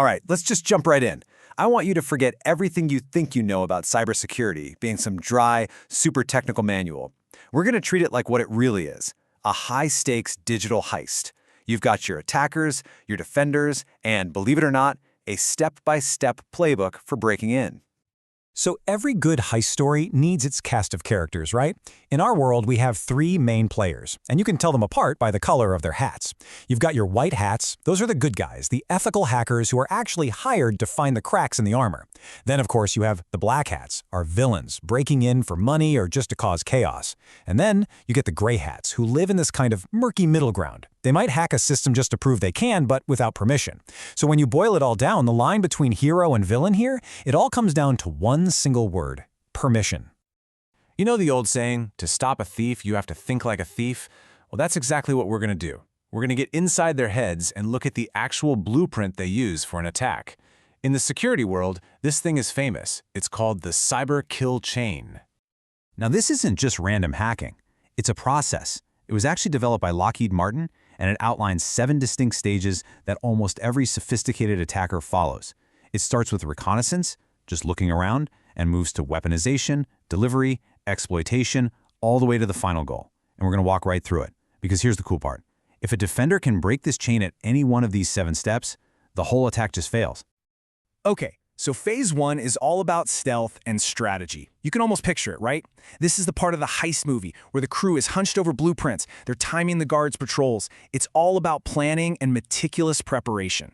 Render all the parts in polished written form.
All right, let's just jump right in. I want you to forget everything you think you know about cybersecurity being some dry, super technical manual. We're going to treat it like what it really is, a high-stakes digital heist. You've got your attackers, your defenders, and, believe it or not, a step-by-step playbook for breaking in. So every good heist story needs its cast of characters, right? In our world, we have three main players, and you can tell them apart by the color of their hats. You've got your white hats. Those are the good guys, the ethical hackers who are actually hired to find the cracks in the armor. Then, of course, you have the black hats, our villains, breaking in for money or just to cause chaos. And then you get the gray hats, who live in this kind of murky middle ground. They might hack a system just to prove they can, but without permission. So when you boil it all down, the line between hero and villain here, it all comes down to one single word: permission. You know the old saying, to stop a thief, you have to think like a thief? Well, that's exactly what we're going to do. We're going to get inside their heads and look at the actual blueprint they use for an attack. In the security world, this thing is famous. It's called the cyber kill chain. Now, this isn't just random hacking. It's a process. It was actually developed by Lockheed Martin, and it outlines 7 distinct stages that almost every sophisticated attacker follows. It starts with reconnaissance, just looking around, and moves to weaponization, delivery, exploitation, all the way to the final goal. And we're going to walk right through it, because here's the cool part. If a defender can break this chain at any one of these 7 steps, the whole attack just fails. Okay, so phase 1 is all about stealth and strategy. You can almost picture it, right? This is the part of the heist movie where the crew is hunched over blueprints. They're timing the guards' patrols. It's all about planning and meticulous preparation.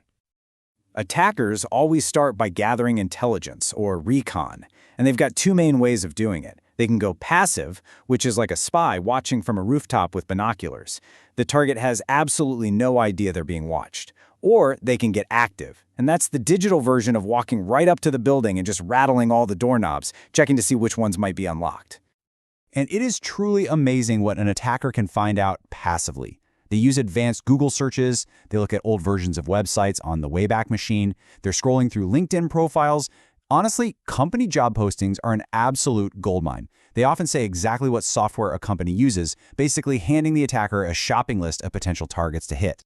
Attackers always start by gathering intelligence, or recon, and they've got 2 main ways of doing it. They can go passive, which is like a spy watching from a rooftop with binoculars. The target has absolutely no idea they're being watched. Or they can get active, and that's the digital version of walking right up to the building and just rattling all the doorknobs, checking to see which ones might be unlocked. And it is truly amazing what an attacker can find out passively. They use advanced Google searches, they look at old versions of websites on the Wayback Machine, they're scrolling through LinkedIn profiles. Honestly, company job postings are an absolute goldmine. They often say exactly what software a company uses, basically handing the attacker a shopping list of potential targets to hit.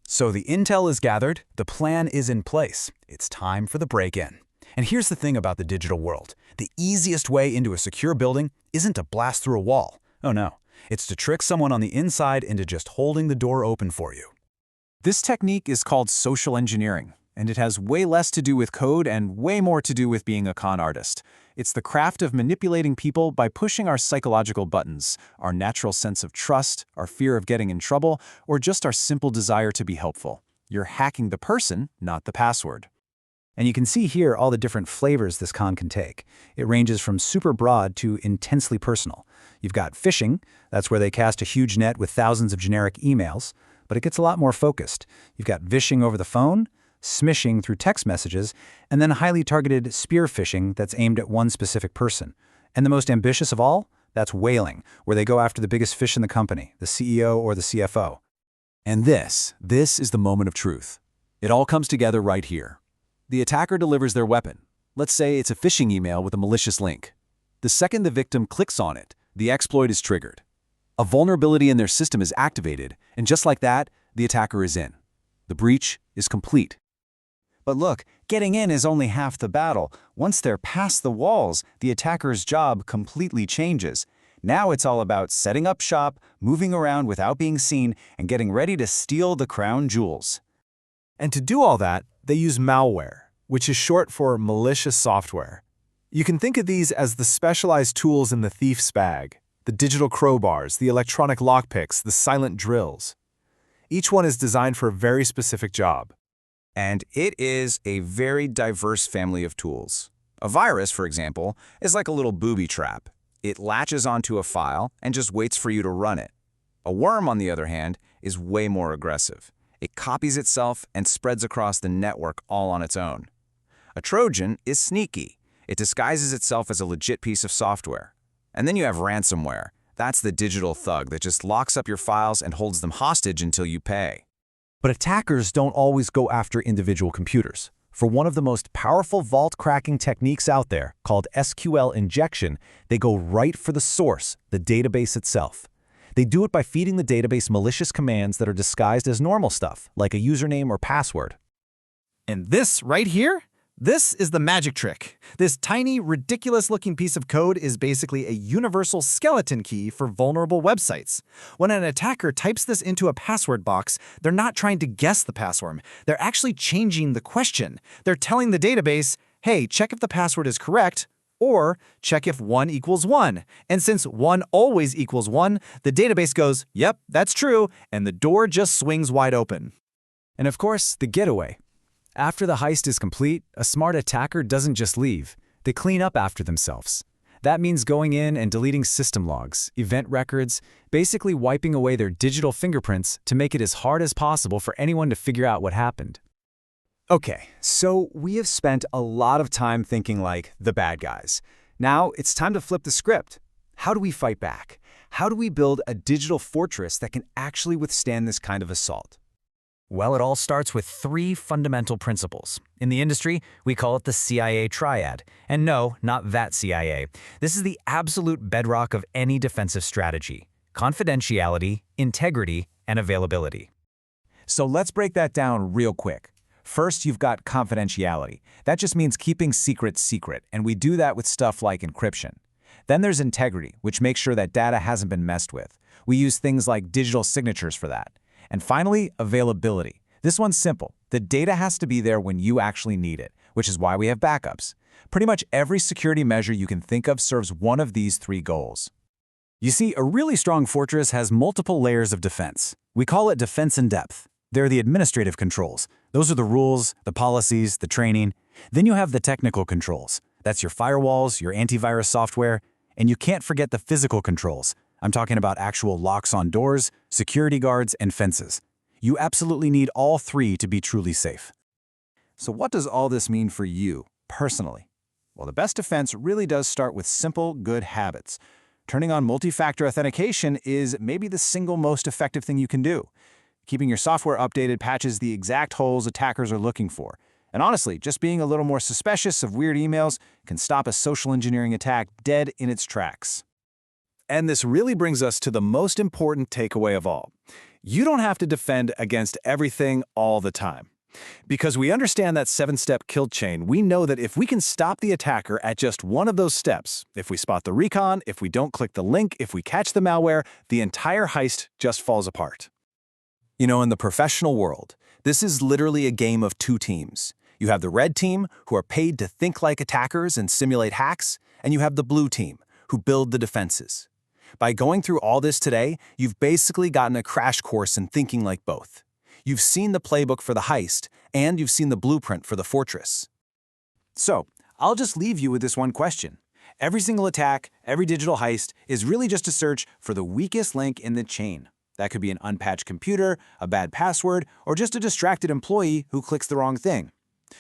So the intel is gathered, the plan is in place. It's time for the break-in. And here's the thing about the digital world. The easiest way into a secure building isn't to blast through a wall. Oh no, it's to trick someone on the inside into just holding the door open for you. This technique is called social engineering, and it has way less to do with code and way more to do with being a con artist. It's the craft of manipulating people by pushing our psychological buttons, our natural sense of trust, our fear of getting in trouble, or just our simple desire to be helpful. You're hacking the person, not the password. And you can see here all the different flavors this con can take. It ranges from super broad to intensely personal. You've got phishing, that's where they cast a huge net with thousands of generic emails, but it gets a lot more focused. You've got vishing over the phone, smishing through text messages, and then highly targeted spear phishing that's aimed at one specific person. And the most ambitious of all, that's whaling, where they go after the biggest fish in the company, the CEO or the CFO. And this is the moment of truth. It all comes together right here. The attacker delivers their weapon. Let's say it's a phishing email with a malicious link. The second the victim clicks on it, the exploit is triggered. A vulnerability in their system is activated, and just like that, the attacker is in. The breach is complete. But look, getting in is only half the battle. Once they're past the walls, the attacker's job completely changes. Now it's all about setting up shop, moving around without being seen, and getting ready to steal the crown jewels. And to do all that, they use malware, which is short for malicious software. You can think of these as the specialized tools in the thief's bag, the digital crowbars, the electronic lockpicks, the silent drills. Each one is designed for a very specific job. And it is a very diverse family of tools. A virus, for example, is like a little booby trap. It latches onto a file and just waits for you to run it. A worm, on the other hand, is way more aggressive. It copies itself and spreads across the network all on its own. A Trojan is sneaky. It disguises itself as a legit piece of software. And then you have ransomware. That's the digital thug that just locks up your files and holds them hostage until you pay. But attackers don't always go after individual computers. For one of the most powerful vault cracking techniques out there, called SQL Injection, they go right for the source, the database itself. They do it by feeding the database malicious commands that are disguised as normal stuff, like a username or password. And this right here? This is the magic trick. This tiny, ridiculous-looking piece of code is basically a universal skeleton key for vulnerable websites. When an attacker types this into a password box, they're not trying to guess the password. They're actually changing the question. They're telling the database, hey, check if the password is correct, or check if 1 equals 1. And since 1 always equals 1, the database goes, yep, that's true, and the door just swings wide open. And of course, the getaway. After the heist is complete, a smart attacker doesn't just leave. They clean up after themselves. That means going in and deleting system logs, event records, basically wiping away their digital fingerprints to make it as hard as possible for anyone to figure out what happened. Okay, so we have spent a lot of time thinking like the bad guys. Now it's time to flip the script. How do we fight back? How do we build a digital fortress that can actually withstand this kind of assault? Well, it all starts with 3 fundamental principles. In the industry, we call it the CIA Triad. And no, not that CIA. This is the absolute bedrock of any defensive strategy: confidentiality, integrity, and availability. So let's break that down real quick. First, you've got confidentiality. That just means keeping secrets secret, and we do that with stuff like encryption. Then there's integrity, which makes sure that data hasn't been messed with. We use things like digital signatures for that. And finally, availability. This one's simple. The data has to be there when you actually need it, which is why we have backups. Pretty much every security measure you can think of serves one of these 3 goals. You see, a really strong fortress has multiple layers of defense. We call it defense in depth. They're the administrative controls. Those are the rules, the policies, the training. Then you have the technical controls. That's your firewalls, your antivirus software, and you can't forget the physical controls. I'm talking about actual locks on doors, security guards, and fences. You absolutely need all 3 to be truly safe. So what does all this mean for you, personally? Well, the best defense really does start with simple, good habits. Turning on multi-factor authentication is maybe the single most effective thing you can do. Keeping your software updated patches the exact holes attackers are looking for. And honestly, just being a little more suspicious of weird emails can stop a social engineering attack dead in its tracks. And this really brings us to the most important takeaway of all. You don't have to defend against everything all the time. Because we understand that 7-step kill chain, we know that if we can stop the attacker at just one of those steps, if we spot the recon, if we don't click the link, if we catch the malware, the entire heist just falls apart. You know, in the professional world, this is literally a game of 2 teams. You have the red team, who are paid to think like attackers and simulate hacks, and you have the blue team, who build the defenses. By going through all this today, you've basically gotten a crash course in thinking like both. You've seen the playbook for the heist, and you've seen the blueprint for the fortress. So, I'll just leave you with this one question. Every single attack, every digital heist is really just a search for the weakest link in the chain. That could be an unpatched computer, a bad password, or just a distracted employee who clicks the wrong thing.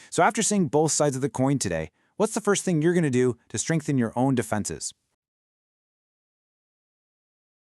So after seeing both sides of the coin today, what's the first thing you're going to do to strengthen your own defenses?